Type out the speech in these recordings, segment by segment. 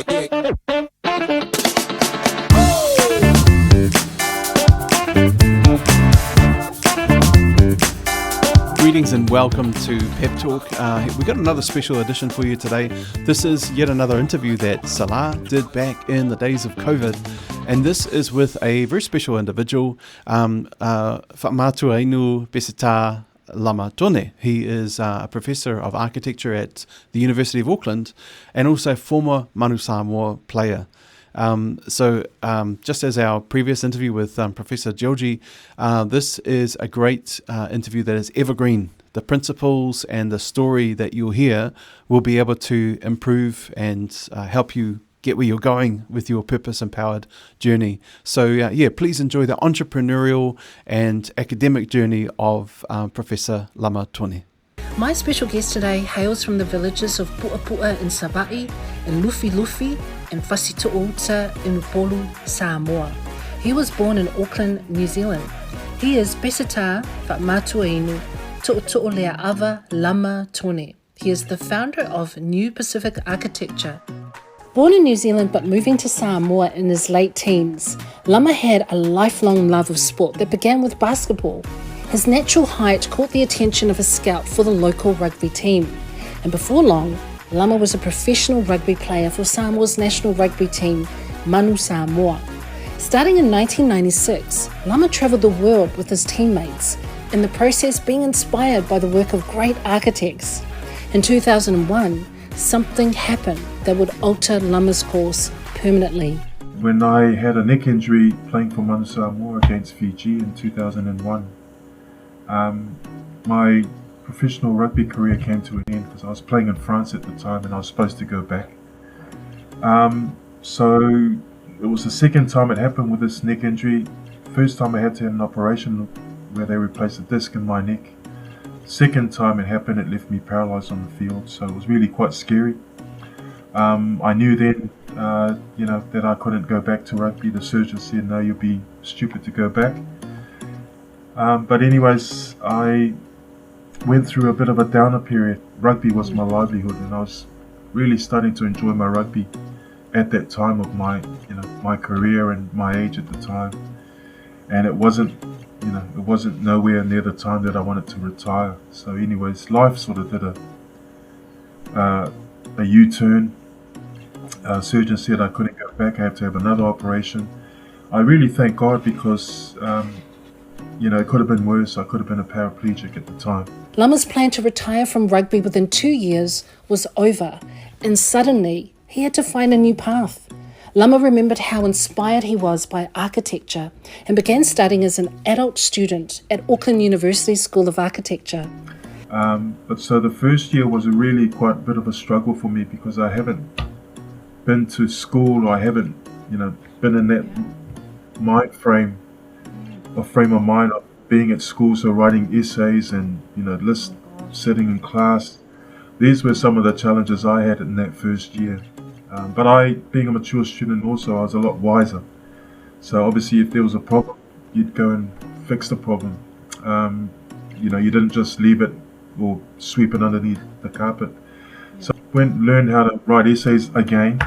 Greetings and welcome to PEP Talk. We've got another special edition for you today. This is yet another interview that Salah did back in the days of COVID. And this is with a very special individual, amātuainu Pesetā Lama Tone. He is a professor of architecture at the University of Auckland and also former Manu Samoa player. Just as our previous interview with Professor Georgie, this is a great interview that is evergreen. The principles and the story that you'll hear will be able to improve and help you get where you're going with your purpose-empowered journey. So, please enjoy the entrepreneurial and academic journey of Professor Lama Tone. My special guest today hails from the villages of Pu'apu'a in Sava'i and Lufi and Whasito'ota in Upolu, Samoa. He was born in Auckland, New Zealand. He is Pesetā Fa olea Lama Tone. He is the founder of New Pacific Architecture. Born in New Zealand but moving to Samoa in his late teens, Lama had a lifelong love of sport that began with basketball. His natural height caught the attention of a scout for the local rugby team, and before long, Lama was a professional rugby player for Samoa's national rugby team, Manu Samoa. Starting in 1996, Lama travelled the world with his teammates, in the process being inspired by the work of great architects. In 2001, something happened that would alter Lama's course permanently. When I had a neck injury playing for Manu Samoa against Fiji in 2001, my professional rugby career came to an end because I was playing in France at the time and I was supposed to go back. So it was the second time it happened with this neck injury. First time I had to have an operation where they replaced a disc in my neck. Second time it happened, it left me paralyzed on the field, so it was really quite scary. I knew then, that I couldn't go back to rugby. The surgeon said, no, you'll be stupid to go back. But anyways, I went through a bit of a downer period. Rugby was my livelihood, and I was really starting to enjoy my rugby at that time of my career and my age at the time. And it wasn't nowhere near the time that I wanted to retire. So anyways, life sort of did a U-turn. Surgeon said I couldn't go back. I had to have another operation. I really thank God because it could have been worse. I could have been a paraplegic at the time. Lama's plan to retire from rugby within 2 years was over, and suddenly he had to find a new path. Lama remembered how inspired he was by architecture and began studying as an adult student at Auckland University School of Architecture. But so the first year was really quite a bit of a struggle for me because I haven't been to school, or I haven't, been in that frame of mind of being at school, so writing essays and, sitting in class. These were some of the challenges I had in that first year. But I, being a mature student also, I was a lot wiser. So obviously if there was a problem, you'd go and fix the problem. You didn't just leave it or sweep it underneath the carpet. So I learned how to write essays again,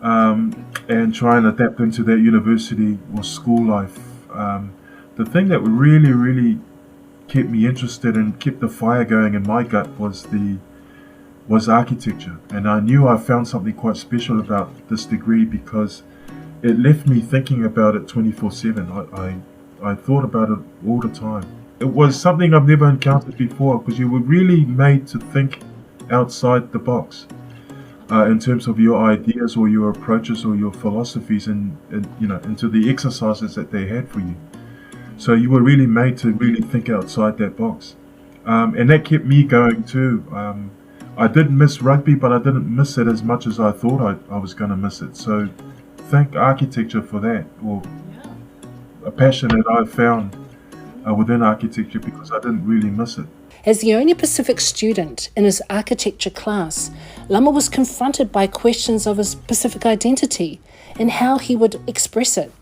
and try and adapt into that university or school life. The thing that really, really kept me interested and kept the fire going in my gut was architecture. And I knew I found something quite special about this degree because it left me thinking about it 24/7. I thought about it all the time. It was something I've never encountered before because you were really made to think outside the box in terms of your ideas or your approaches or your philosophies and into the exercises that they had for you. So you were really made to really think outside that box. And that kept me going too. I did miss rugby, but I didn't miss it as much as I thought I was going to miss it. So thank architecture for that, or a passion that I found within architecture because I didn't really miss it. As the only Pacific student in his architecture class, Lama was confronted by questions of his Pacific identity and how he would express it.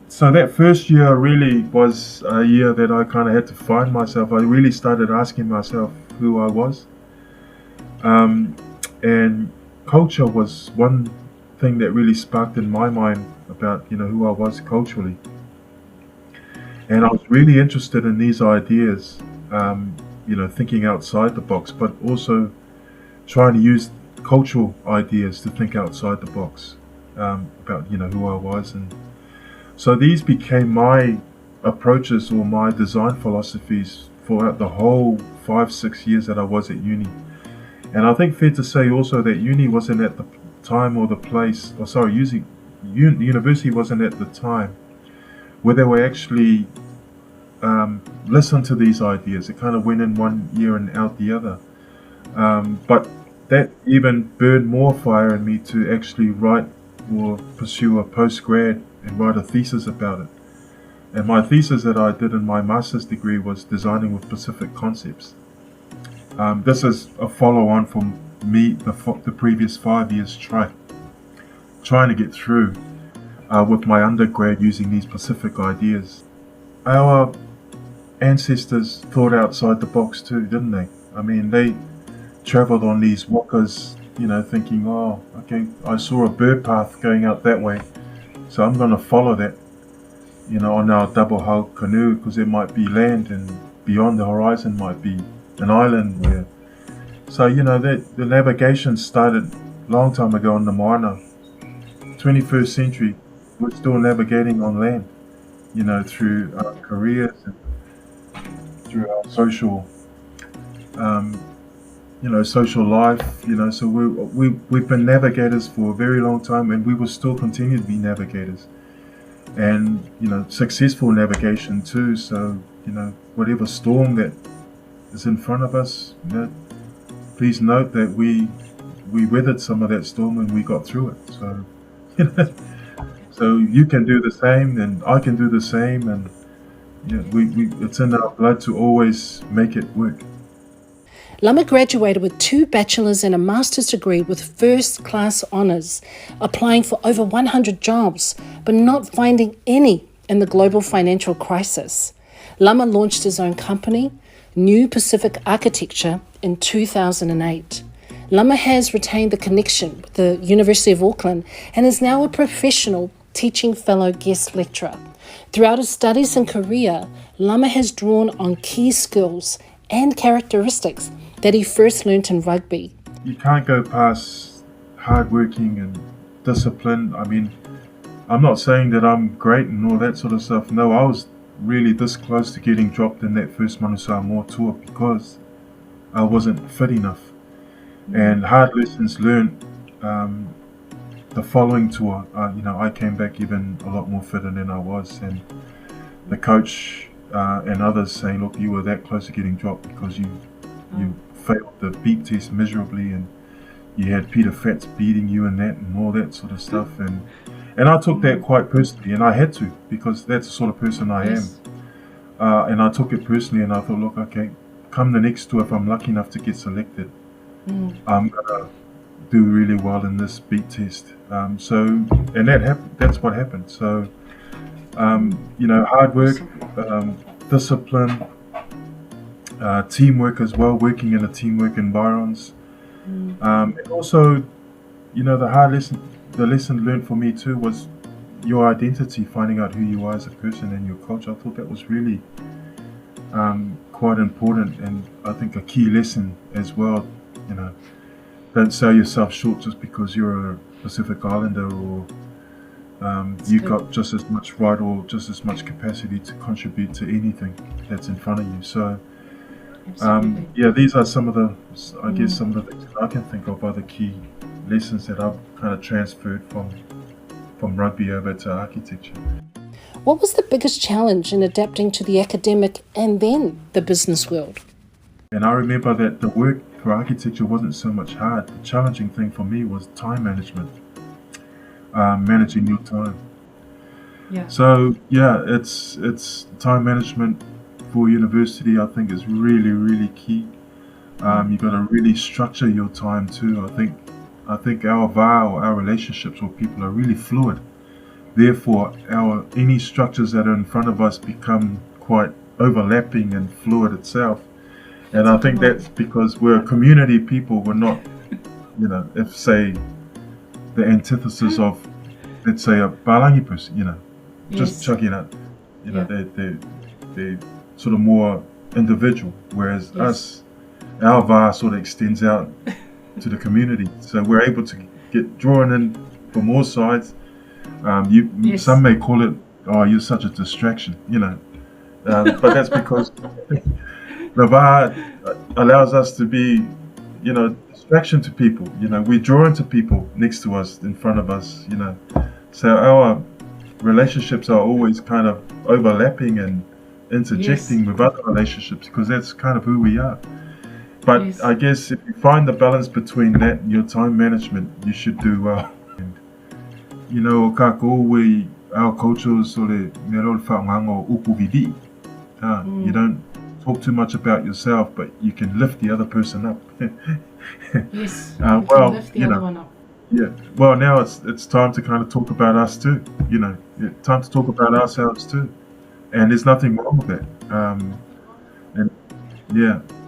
So that first year really was a year that I kind of had to find myself. I really started asking myself who I was. And culture was one thing that really sparked in my mind about, who I was culturally. And I was really interested in these ideas, thinking outside the box, but also trying to use cultural ideas to think outside the box, about, who I was. And so these became my approaches or my design philosophies for the whole 5-6 years that I was at uni. And I think fair to say also that uni wasn't at the time or the place, university wasn't at the time where they were actually listen to these ideas. It kind of went in one ear and out the other. But that even burned more fire in me to actually write or pursue a postgrad and write a thesis about it. And my thesis that I did in my master's degree was designing with specific concepts. This is a follow-on from me, the previous 5 years trying to get through with my undergrad using these specific ideas. Our ancestors thought outside the box too, didn't they? I mean, they travelled on these wakas, thinking, oh, okay, I saw a bird path going out that way, so I'm going to follow that, on our double hull canoe, because there might be land and beyond the horizon might be an island where. So, that the navigation started a long time ago in the Moana. 21st century, we're still navigating on land, through our careers and through our social, social life, so we've been navigators for a very long time, and we will still continue to be navigators, and successful navigation too. So whatever storm that is in front of us, please note that we weathered some of that storm and we got through it. So so you can do the same, and I can do the same, and it's in our blood to always make it work. Lama graduated with 2 bachelor's and a master's degree with first-class honours, applying for over 100 jobs, but not finding any in the global financial crisis. Lama launched his own company, New Pacific Architecture, in 2008. Lama has retained the connection with the University of Auckland and is now a professional teaching fellow guest lecturer. Throughout his studies and career, Lama has drawn on key skills and characteristics that he first learnt in rugby. You can't go past hardworking and discipline. I mean, I'm not saying that I'm great and all that sort of stuff. No, I was really this close to getting dropped in that first Manu Samoa tour because I wasn't fit enough. And hard lessons learned. The following tour, I came back even a lot more fitter than I was, and the coach and others saying, look, you were that close to getting dropped because you failed the beat test miserably, and you had Peter Fats beating you and that and all that sort of stuff, and I took that quite personally, and I had to, because that's the sort of person I am. And I took it personally, and I thought, look, okay, come the next tour, if I'm lucky enough to get selected, I'm gonna do really well in this beat test. And that happened. That's what happened. So, hard work, discipline, teamwork as well, working in a teamwork environments, and also, the lesson learned for me too was your identity, finding out who you are as a person and your culture. I thought that was really quite important, and I think a key lesson as well. Don't sell yourself short just because you're a Pacific Islander, or you got just as much right or just as much capacity to contribute to anything that's in front of you. So, these are some of the things that I can think of are the key lessons that I've kind of transferred from rugby over to architecture. What was the biggest challenge in adapting to the academic and then the business world? And I remember that the work for architecture wasn't so much hard. The challenging thing for me was time management, managing your time. So it's time management for university. I think is really, really key. You've got to really structure your time too. I think our relationships with people are really fluid. Therefore, any structures that are in front of us become quite overlapping and fluid itself. And I think that's because we're a community people. We're if say the antithesis of, let's say, a Palangi person, just chucking it, they're sort of more individual, whereas us, our VAR sort of extends out to the community. So we're able to get drawn in from all sides. Some may call it, oh, you're such a distraction, but that's because the VAR allows us to be, distraction to people. We draw into people next to us, in front of us, So our relationships are always kind of overlapping and interjecting with other relationships, because that's kind of who we are. But I guess if you find the balance between that and your time management, you should do well. And, our culture is sort of upuvidi. You don't talk too much about yourself, but you can lift the other person up. Yes, you can lift the other one up. Yeah. Well, now it's time to kind of talk about us too. Time to talk about ourselves too, and there's nothing wrong with that.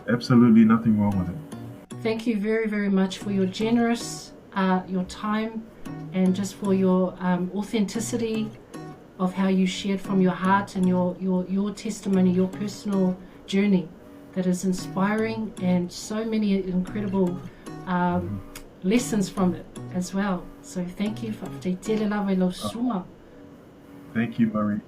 Absolutely nothing wrong with it. Thank you very, very much for your generous, your time, and just for your authenticity of how you shared from your heart and your testimony, your personal journey that is inspiring, and so many incredible lessons from it as well. So thank you. Thank you, Marie.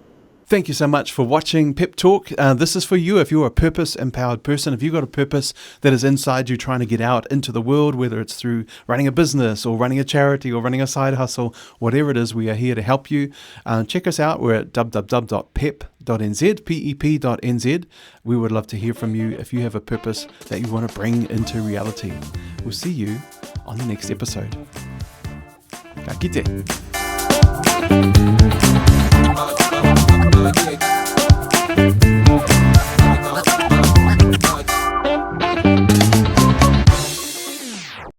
Thank you so much for watching PEP Talk. This is for you if you're a purpose-empowered person. If you've got a purpose that is inside you trying to get out into the world, whether it's through running a business or running a charity or running a side hustle, whatever it is, we are here to help you. Check us out. We're at www.pep.nz, pep.nz. We would love to hear from you if you have a purpose that you want to bring into reality. We'll see you on the next episode. Ka kite.